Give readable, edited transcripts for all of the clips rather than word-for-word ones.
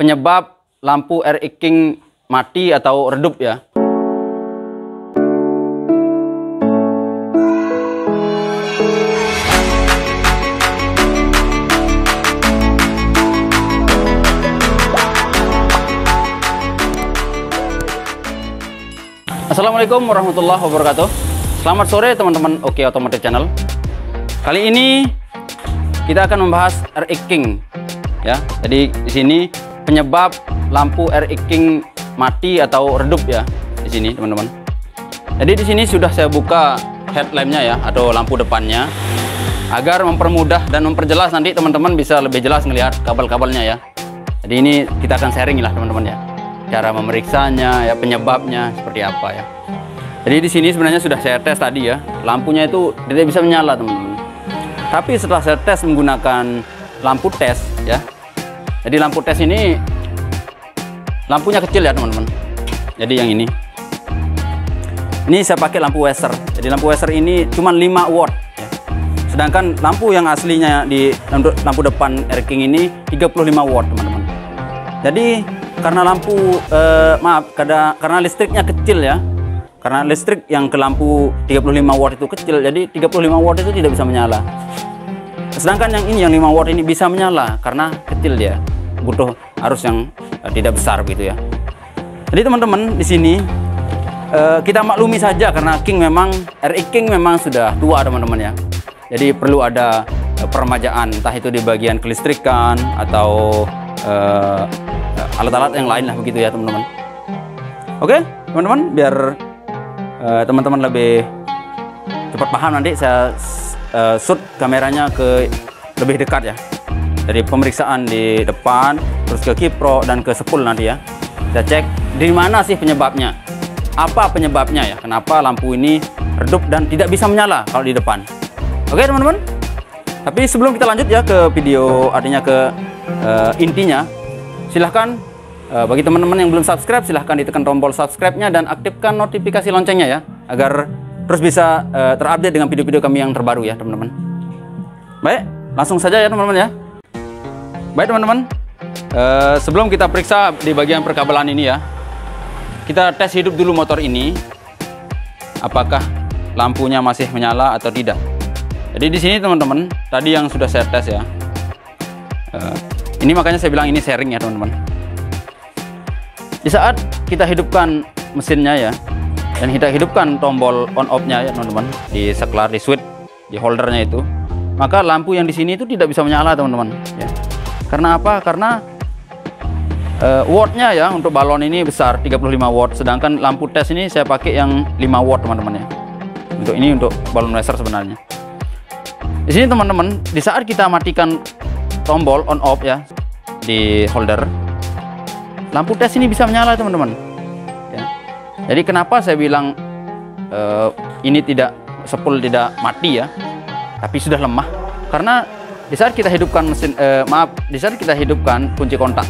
penyebab lampu RX King mati atau redup ya. Assalamualaikum warahmatullahi wabarakatuh. Selamat sore teman-teman Oke Otomotif Channel. Kali ini kita akan membahas RX King ya. Jadi di sini penyebab lampu RX King mati atau redup ya di sini teman-teman. Jadi di sini sudah saya buka headlampnya ya atau lampu depannya agar mempermudah dan memperjelas, nanti teman-teman bisa lebih jelas melihat kabel-kabelnya ya. Jadi ini kita akan sharing lah teman-teman ya, cara memeriksanya ya, penyebabnya seperti apa ya. Jadi di sini sebenarnya sudah saya tes tadi ya, lampunya itu tidak bisa menyala teman-teman. Tapi setelah saya tes menggunakan lampu tes ya, jadi lampu tes ini lampunya kecil ya teman-teman. Jadi yang ini saya pakai lampu Weser. Jadi lampu Weser ini cuma 5 watt ya. Sedangkan lampu yang aslinya di lampu depan RX King ini 35 watt teman-teman. Jadi karena lampu karena listriknya kecil ya, karena listrik yang ke lampu 35 watt itu kecil, jadi 35 watt itu tidak bisa menyala. Sedangkan yang ini yang 5 watt ini bisa menyala karena kecil dia, butuh arus yang tidak besar gitu ya. Jadi teman-teman di sini kita maklumi saja karena RX King memang sudah tua teman-teman ya. Jadi perlu ada peremajaan, entah itu di bagian kelistrikan atau alat-alat yang lain lah begitu ya teman-teman. Oke teman-teman, biar teman-teman lebih cepat paham, nanti saya shoot kameranya ke lebih dekat ya, dari pemeriksaan di depan terus ke kipro dan ke sepul nanti ya. Kita cek di mana sih penyebabnya, apa penyebabnya ya, kenapa lampu ini redup dan tidak bisa menyala kalau di depan. Oke teman-teman, tapi sebelum kita lanjut ya ke video, artinya ke intinya, silahkan bagi teman-teman yang belum subscribe, silahkan ditekan tombol subscribe-nya dan aktifkan notifikasi loncengnya ya, agar terus bisa terupdate dengan video-video kami yang terbaru ya teman-teman. Baik, langsung saja ya teman-teman ya. Baik teman-teman, sebelum kita periksa di bagian perkabelan ini ya, kita tes hidup dulu motor ini, apakah lampunya masih menyala atau tidak. Jadi di sini teman-teman, tadi yang sudah saya tes ya, ini makanya saya bilang ini sharing ya teman-teman. Di saat kita hidupkan mesinnya ya, dan kita hidupkan tombol on off-nya ya teman-teman, di saklar, di switch, di holdernya itu, maka lampu yang di sini itu tidak bisa menyala teman-teman ya. Karena apa? Karena wattnya ya untuk balon ini besar 35 watt, sedangkan lampu tes ini saya pakai yang 5 watt teman-teman ya. Untuk ini untuk balon Weser sebenarnya. Di sini teman-teman, di saat kita matikan tombol on off ya di holder, lampu tes ini bisa menyala teman-teman ya. Jadi kenapa saya bilang ini sepul tidak mati ya, tapi sudah lemah, karena di saat kita hidupkan di saat kita hidupkan kunci kontak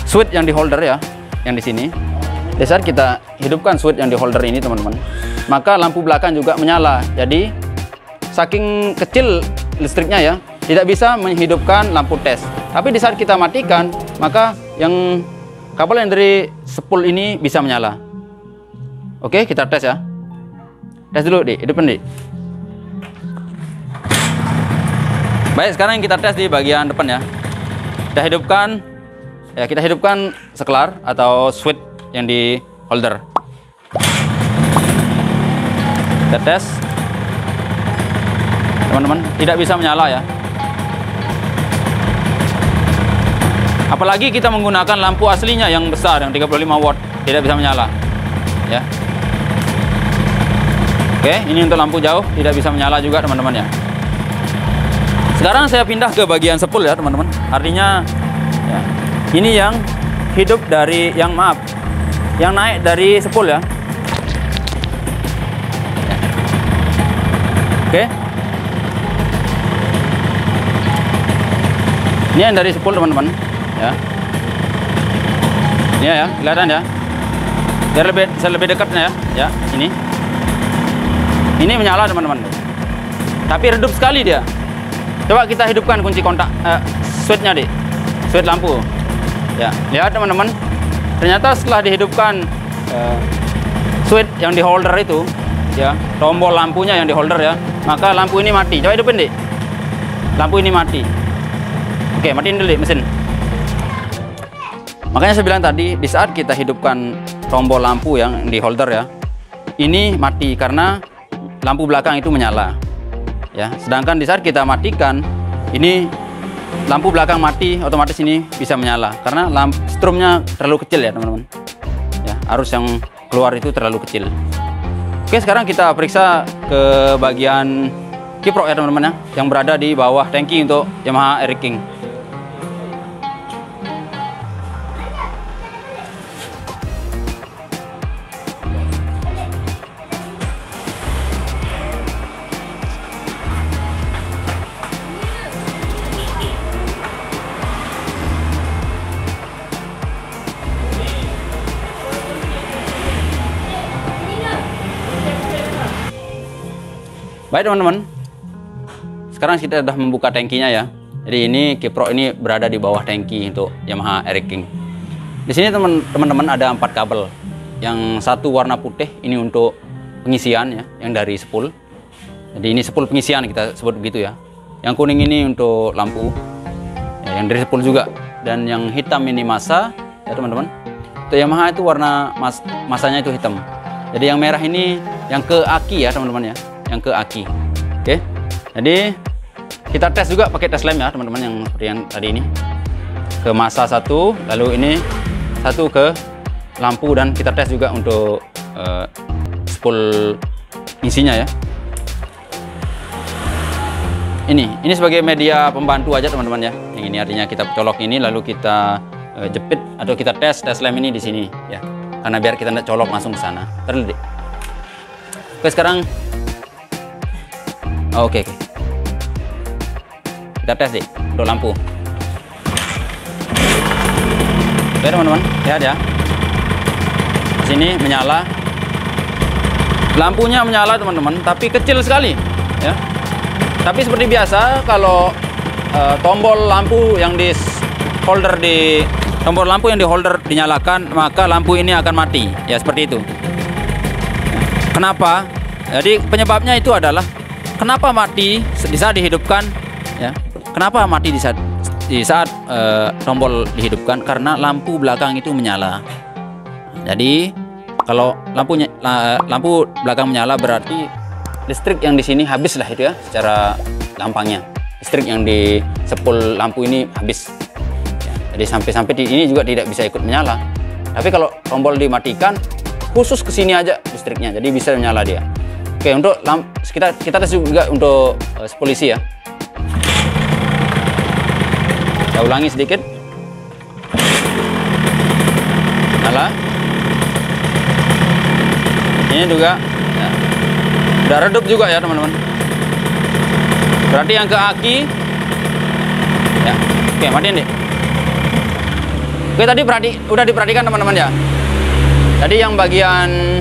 switch yang di holder ya, yang di sini, di saat kita hidupkan switch yang di holder ini teman-teman, maka lampu belakang juga menyala. Jadi saking kecil listriknya ya, tidak bisa menghidupkan lampu tes. Tapi di saat kita matikan, maka yang kabel yang dari sepul ini bisa menyala. Oke, kita tes ya. Tes dulu, Dik. Hidupin, Dik. Baik, sekarang kita tes di bagian depan ya. Kita hidupkan saklar atau switch yang di holder. Kita tes. Teman-teman, tidak bisa menyala ya. Apalagi kita menggunakan lampu aslinya yang besar, yang 35 watt, tidak bisa menyala ya. Oke, ini untuk lampu jauh tidak bisa menyala juga teman-teman ya. Sekarang saya pindah ke bagian sepul ya teman-teman. Artinya ya, ini yang hidup dari yang naik dari sepul ya. Oke. Ini yang dari sepul teman-teman ya. Ini ya, kelihatan ya. Biar lebih dekatnya ya. Ini menyala teman-teman. Tapi redup sekali dia. Coba kita hidupkan kunci kontak switch-nya, Dik. switch lampu. Ya, lihat teman-teman. Ternyata setelah dihidupkan switch yang di holder itu, ya, tombol lampunya yang di holder ya, maka lampu ini mati. Coba hidupin deh. Lampu ini mati. Oke, matiin dulu deh mesin. Makanya saya bilang tadi, di saat kita hidupkan tombol lampu yang di holder ya, ini mati karena lampu belakang itu menyala. Ya, sedangkan di saat kita matikan, ini lampu belakang mati, otomatis ini bisa menyala karena strumnya terlalu kecil ya teman-teman. Ya, arus yang keluar itu terlalu kecil. Oke, sekarang kita periksa ke bagian kiprok ya teman-teman ya, yang berada di bawah tangki untuk Yamaha Air King. Baik teman-teman, sekarang kita sudah membuka tangkinya ya. Jadi ini kiprok ini berada di bawah tangki untuk Yamaha Air King. Di sini teman-teman ada 4 kabel. Yang satu warna putih ini untuk pengisian ya, yang dari spool. Jadi ini spool pengisian kita sebut begitu ya. Yang kuning ini untuk lampu, ya, yang dari spool juga. Dan yang hitam ini masa ya teman-teman. Untuk Yamaha itu warna masanya itu hitam. Jadi yang merah ini yang ke aki ya teman-teman ya. Yang ke aki. Oke, jadi kita tes juga pakai tes lem ya teman-teman, yang seperti yang tadi ini ke masa satu, lalu ini satu ke lampu, dan kita tes juga untuk spool isinya ya. Ini sebagai media pembantu aja teman-teman ya. Yang ini artinya kita colok ini lalu kita jepit atau kita tes lem ini di sini ya, karena biar kita tidak colok langsung ke sana. Terlalu. Oke, sekarang Oke. Kita tes deh untuk lampu. Oke teman-teman, lihat ya. Di sini menyala. Lampunya menyala teman-teman, tapi kecil sekali ya. Tapi seperti biasa kalau tombol lampu yang di holder dinyalakan, maka lampu ini akan mati. Ya seperti itu. Kenapa? Jadi penyebabnya itu adalah kenapa mati di saat dihidupkan ya? Kenapa mati di saat tombol dihidupkan? Karena lampu belakang itu menyala. Jadi kalau lampu belakang menyala berarti listrik yang di sini habis lah itu ya, secara gampangnya. Listrik yang di spool lampu ini habis. Ya, jadi sampai di ini juga tidak bisa ikut menyala. Tapi kalau tombol dimatikan, khusus ke sini aja listriknya, jadi bisa menyala dia. Oke, untuk kita tes juga untuk polisi ya. Kita ulangi sedikit. Nyala. Ini juga ya, udah redup juga ya teman-teman. Berarti yang ke aki ya. Oke, matiin deh. Oke, tadi udah diperhatikan teman-teman ya. Tadi yang bagian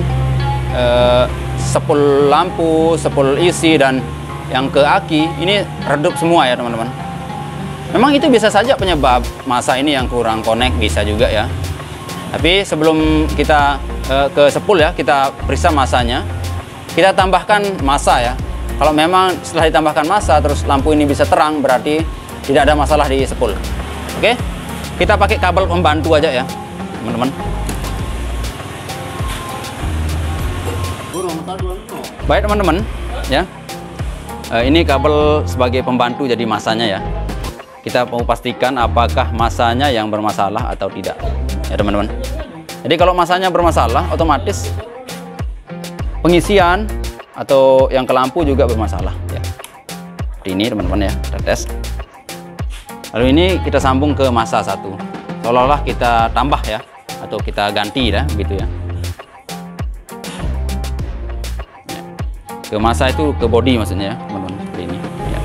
spool lampu, spool isi, dan yang ke aki ini redup semua ya teman-teman. Memang itu bisa saja penyebab masa ini yang kurang connect, bisa juga ya. Tapi sebelum kita ke spool ya, kita periksa masanya. Kita tambahkan masa ya. Kalau memang setelah ditambahkan masa terus lampu ini bisa terang, berarti tidak ada masalah di spool. Oke, kita pakai kabel pembantu aja ya teman-teman. Baik teman-teman ya, ini kabel sebagai pembantu jadi masanya ya. Kita mau pastikan apakah masanya yang bermasalah atau tidak ya teman-teman. Jadi kalau masanya bermasalah, otomatis pengisian atau yang ke lampu juga bermasalah ya. Seperti ini teman-teman ya, kita tes. Lalu ini kita sambung ke masa satu, seolah-olah kita tambah ya, atau kita ganti ya, begitu ya. Ke masa itu ke body maksudnya ya teman-teman, seperti ini ya.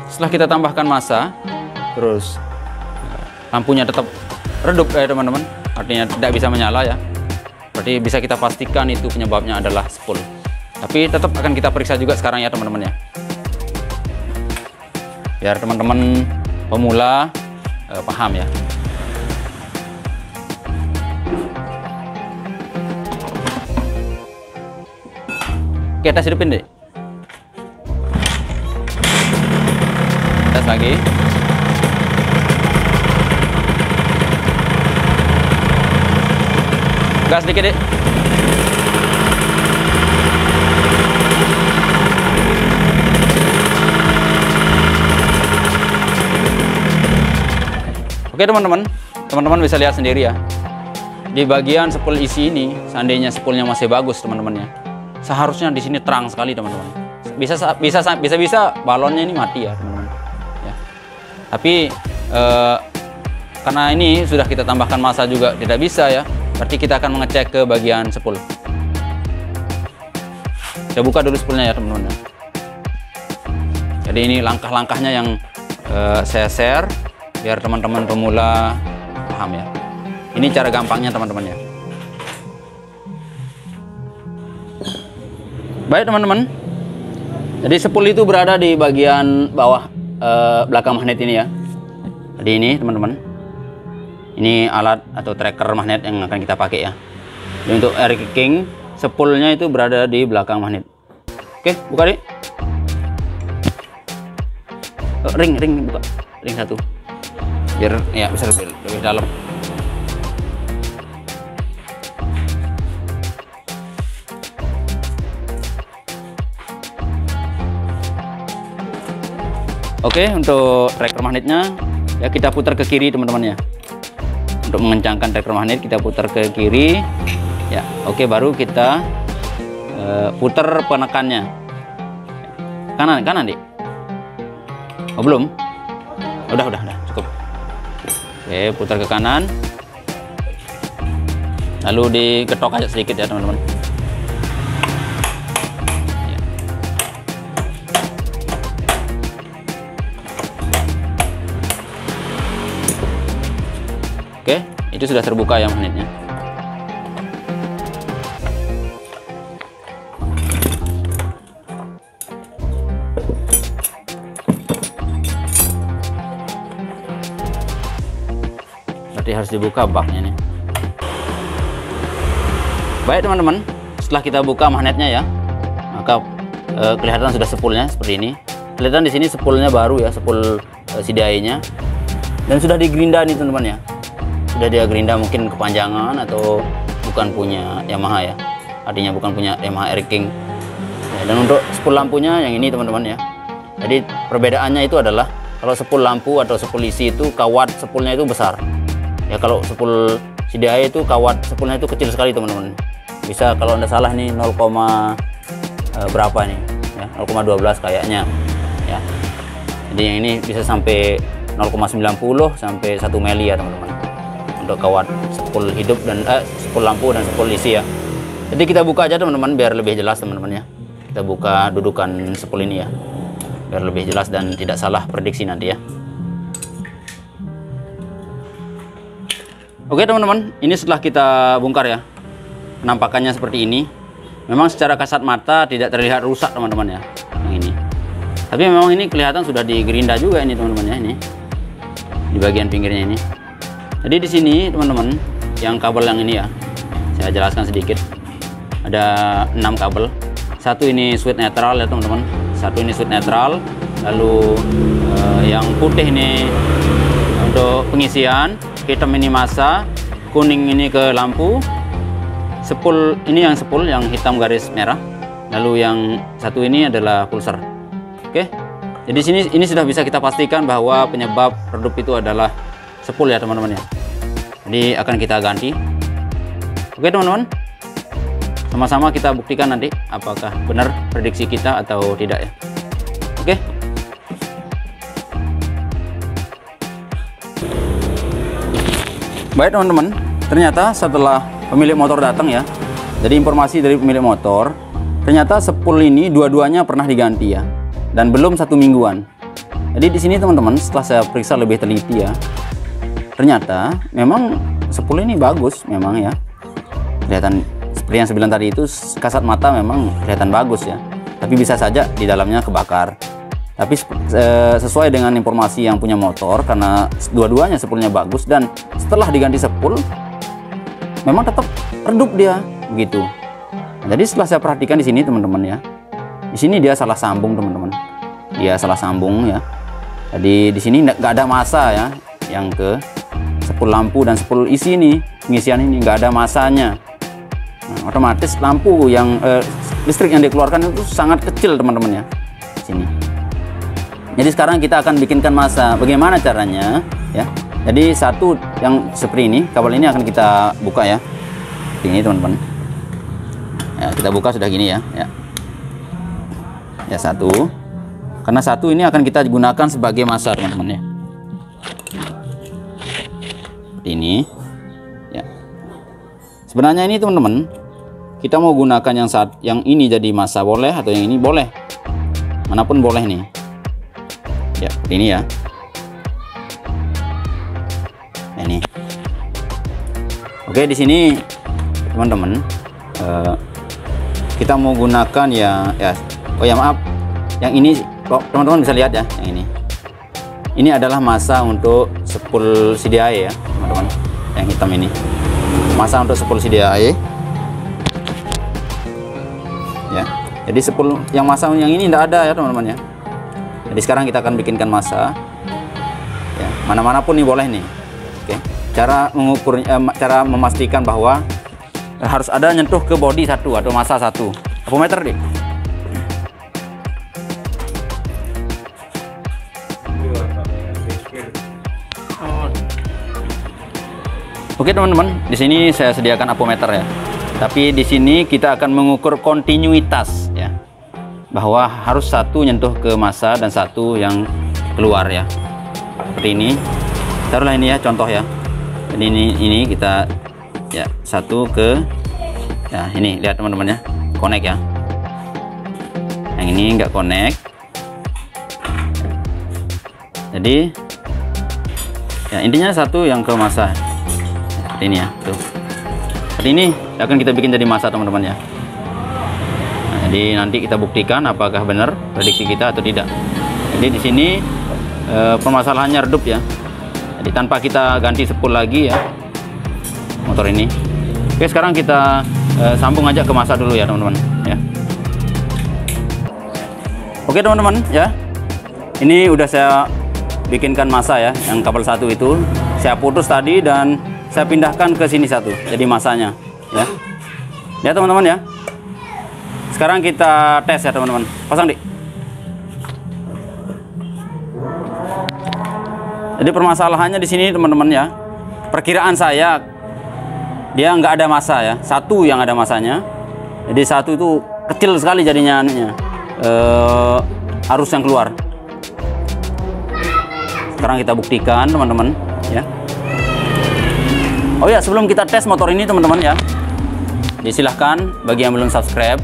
Setelah kita tambahkan masa, terus lampunya tetap redup ya teman-teman, artinya tidak bisa menyala ya. Berarti bisa kita pastikan itu penyebabnya adalah spool. Tapi tetap akan kita periksa juga sekarang ya teman-teman ya. biar teman-teman pemula paham ya. Oke, tes hidupin deh. Tes lagi. Gas sedikit deh. Oke teman-teman bisa lihat sendiri ya. Di bagian spool isi ini, seandainya spoolnya masih bagus teman-teman ya, seharusnya di sini terang sekali teman-teman. Bisa balonnya ini mati ya teman-teman. Ya. Tapi karena ini sudah kita tambahkan massa juga tidak bisa ya. Berarti kita akan mengecek ke bagian spool. Saya buka dulu spoolnya ya teman-teman. Jadi ini langkah-langkahnya yang saya share biar teman-teman pemula paham ya. Ini cara gampangnya teman-teman ya. Baik teman-teman. Jadi spool itu berada di bagian bawah belakang magnet ini ya. Jadi ini teman-teman. Ini alat atau tracker magnet yang akan kita pakai ya. Jadi untuk air kicking, spoolnya itu berada di belakang magnet. Oke, buka deh. Ring buka. Ring satu. Biar ya bisa lebih dalam. Oke, untuk tracker magnetnya ya kita putar ke kiri teman-teman ya. Untuk mengencangkan tracker magnet kita putar ke kiri ya. Oke, baru kita putar penekannya kanan Dik. Oh belum, udah cukup. Oke, putar ke kanan, lalu diketok aja sedikit ya teman-teman. Ya. Oke, itu sudah terbuka ya magnetnya. Berarti harus dibuka baknya nih. Baik teman-teman, setelah kita buka magnetnya ya, maka kelihatan sudah spoolnya seperti ini. Kelihatan di sini spoolnya baru ya, spool CDI-nya, dan sudah digerinda nih teman-teman ya. Sudah dia gerinda, mungkin kepanjangan atau bukan punya Yamaha ya, artinya bukan punya Yamaha Air King ya. Dan untuk spool lampunya yang ini teman-teman ya. Jadi perbedaannya itu adalah kalau spool lampu atau spool isi itu kawat spoolnya itu besar ya. Kalau spool CDI itu kawat spoolnya itu kecil sekali teman-teman. Bisa kalau anda salah nih 0, berapa nih ya, 0,12 kayaknya ya. Jadi yang ini bisa sampai 0,90 sampai 1 mili ya teman-teman, untuk kawat spool hidup dan spool lampu dan spool isi ya. Jadi kita buka aja teman-teman biar lebih jelas teman-teman ya. Kita buka dudukan spool ini ya, biar lebih jelas dan tidak salah prediksi nanti ya. Oke teman-teman, ini setelah kita bongkar ya, penampakannya seperti ini. Memang secara kasat mata tidak terlihat rusak teman-teman ya, yang ini. Tapi memang ini kelihatan sudah digerinda juga ini teman-teman ya, ini di bagian pinggirnya ini. Jadi di sini teman-teman, yang kabel yang ini ya, saya jelaskan sedikit. Ada 6 kabel. Satu ini switch netral ya teman-teman. Satu ini switch netral. Lalu yang putih ini untuk pengisian, hitam ini massa, kuning ini ke lampu, spool ini yang spool yang hitam garis merah, lalu yang satu ini adalah pulser. Oke, jadi ini sudah bisa kita pastikan bahwa penyebab redup itu adalah spool ya teman-teman ya. Jadi akan kita ganti. Oke teman-teman, sama-sama kita buktikan nanti apakah benar prediksi kita atau tidak ya. Oke. Baik teman-teman, ternyata setelah pemilik motor datang ya, jadi informasi dari pemilik motor, ternyata spool ini dua-duanya pernah diganti ya, dan belum 1 mingguan. Jadi di sini teman-teman, setelah saya periksa lebih teliti ya, ternyata memang spool ini bagus memang ya. Kelihatan seperti yang saya bilang tadi itu, kasat mata memang kelihatan bagus ya, tapi bisa saja di dalamnya kebakar. Tapi sesuai dengan informasi yang punya motor, karena dua-duanya spoolnya bagus dan setelah diganti spool memang tetap redup dia begitu. Jadi setelah saya perhatikan di sini teman-teman ya, di sini dia salah sambung teman-teman, dia salah sambung ya. Jadi di sini nggak ada massa ya, yang ke spool lampu dan spool isi ini, pengisian ini nggak ada massanya. Nah, otomatis lampu yang listrik yang dikeluarkan itu sangat kecil teman-teman ya, sini. Jadi sekarang kita akan bikinkan massa. Bagaimana caranya ya? Jadi satu yang seperti ini, kabel ini akan kita buka ya. Ini teman-teman. Ya, kita buka sudah gini ya. Ya satu. Karena satu ini akan kita gunakan sebagai massa teman-teman ya. Seperti ini. Ya. Sebenarnya ini teman-teman, kita mau gunakan yang ini jadi massa boleh, atau yang ini boleh. Manapun boleh nih. Ya, ini ya. Ini. Oke, di sini teman-teman, kita mau gunakan ya. Oh ya maaf, yang ini teman-teman bisa lihat ya, yang ini. Ini adalah massa untuk spool CDI ya, teman-teman. Yang hitam ini. Massa untuk spool CDI. Ya. Jadi spool yang massa yang ini tidak ada ya, teman-teman ya. Jadi sekarang kita akan bikinkan massa ya, mana-mana pun nih boleh nih. Oke, cara mengukur, cara memastikan bahwa harus ada nyentuh ke bodi satu atau massa satu. Apometer deh. Oke teman-teman, di sini saya sediakan apometer ya. Tapi di sini kita akan mengukur kontinuitas ya, bahwa harus satu nyentuh ke massa dan satu yang keluar ya. Seperti ini. Taruhlah ini ya, contoh ya. Jadi ini kita ya, satu ke ya, ini lihat teman-teman ya, connect ya. Yang ini enggak connect. Jadi ya, intinya satu yang ke massa. Seperti ini ya, tuh. Seperti ini akan kita bikin jadi massa teman-teman ya. Jadi nanti kita buktikan apakah benar prediksi kita atau tidak. Jadi di sini permasalahannya redup ya. Jadi tanpa kita ganti spool lagi ya, motor ini. Oke, sekarang kita sambung aja ke massa dulu ya teman-teman ya. Oke teman-teman ya, ini udah saya bikinkan massa ya, yang kabel satu itu saya putus tadi dan saya pindahkan ke sini satu, jadi massanya ya. Ya teman-teman ya. Sekarang kita tes ya teman-teman. Pasang Dik. Jadi permasalahannya di sini teman-teman ya. Perkiraan saya dia nggak ada massa ya. Satu yang ada massanya. Jadi satu itu kecil sekali jadinya anunya. Arus yang keluar. Sekarang kita buktikan teman-teman ya. Oh ya, sebelum kita tes motor ini teman-teman ya, silahkan bagi yang belum subscribe,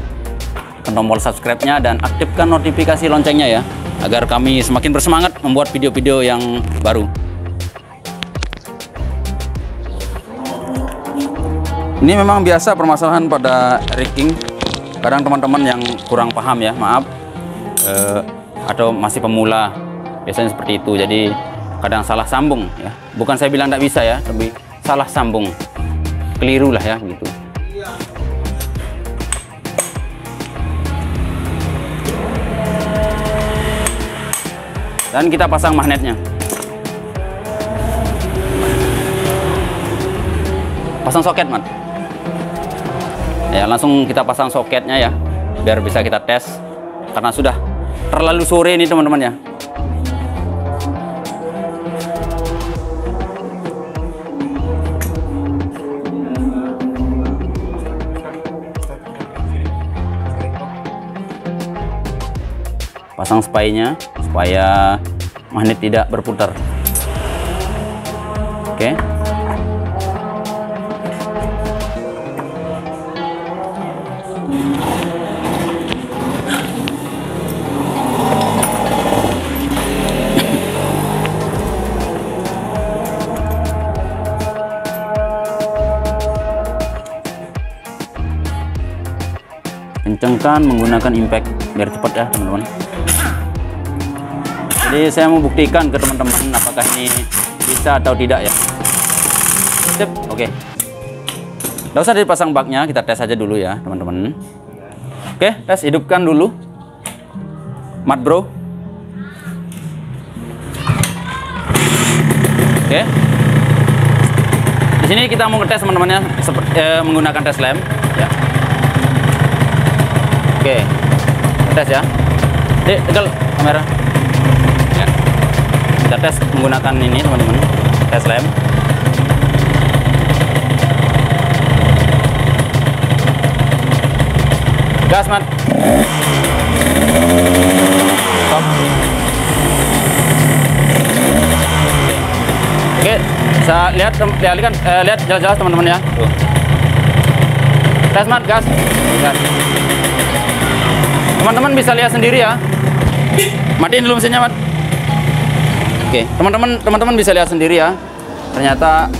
tekan tombol subscribe-nya dan aktifkan notifikasi loncengnya ya, agar kami semakin bersemangat membuat video-video yang baru. Ini memang biasa permasalahan pada rigging. Kadang teman-teman yang kurang paham ya, maaf, atau masih pemula, biasanya seperti itu. Jadi kadang salah sambung ya. Bukan saya bilang tidak bisa ya, tapi salah sambung, keliru lah ya begitu. Dan kita pasang magnetnya. Pasang soket, Mat. Ya, langsung kita pasang soketnya ya, biar bisa kita tes. Karena sudah terlalu sore ini teman-teman ya. Pasang spy-nya supaya magnet tidak berputar. Oke. Kencangkan menggunakan impact biar cepat ya teman-teman. Jadi saya mau buktikan ke teman-teman apakah ini bisa atau tidak ya. Sip, oke. Nggak usah dipasang baknya, kita tes aja dulu ya teman-teman. Oke, tes, hidupkan dulu mat bro. Oke. Di sini kita mau ngetes teman-temannya menggunakan tes lem ya. Oke. Tes ya. Tegal kamera. Ya. Kita tes menggunakan ini teman-teman, tes lem. Gas, Mat. Stop. Oke, bisa lihat lihat jelas-jelas teman-teman ya. Tuh. Tes, Mat, gas. Gas. Teman-teman bisa lihat sendiri ya. Matiin dulu mesinnya, Mat. Oke, teman-teman bisa lihat sendiri ya. Ternyata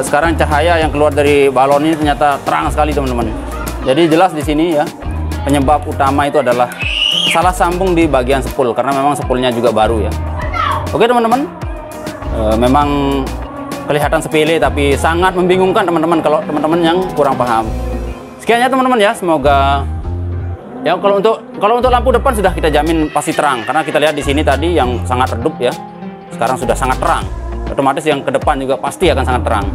sekarang cahaya yang keluar dari balon ini ternyata terang sekali, teman-teman. Jadi jelas di sini ya, penyebab utama itu adalah salah sambung di bagian spool, karena memang spoolnya juga baru ya. Oke teman-teman, memang kelihatan sepele tapi sangat membingungkan teman-teman kalau teman-teman yang kurang paham. Sekian ya teman-teman ya, semoga ya kalau untuk lampu depan sudah kita jamin pasti terang, karena kita lihat di sini tadi yang sangat redup ya, sekarang sudah sangat terang. Otomatis yang ke depan juga pasti akan sangat terang.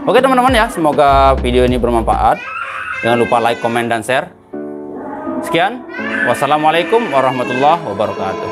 Oke teman-teman ya, semoga video ini bermanfaat. Jangan lupa like, komen, dan share. Sekian. Wassalamualaikum warahmatullahi wabarakatuh.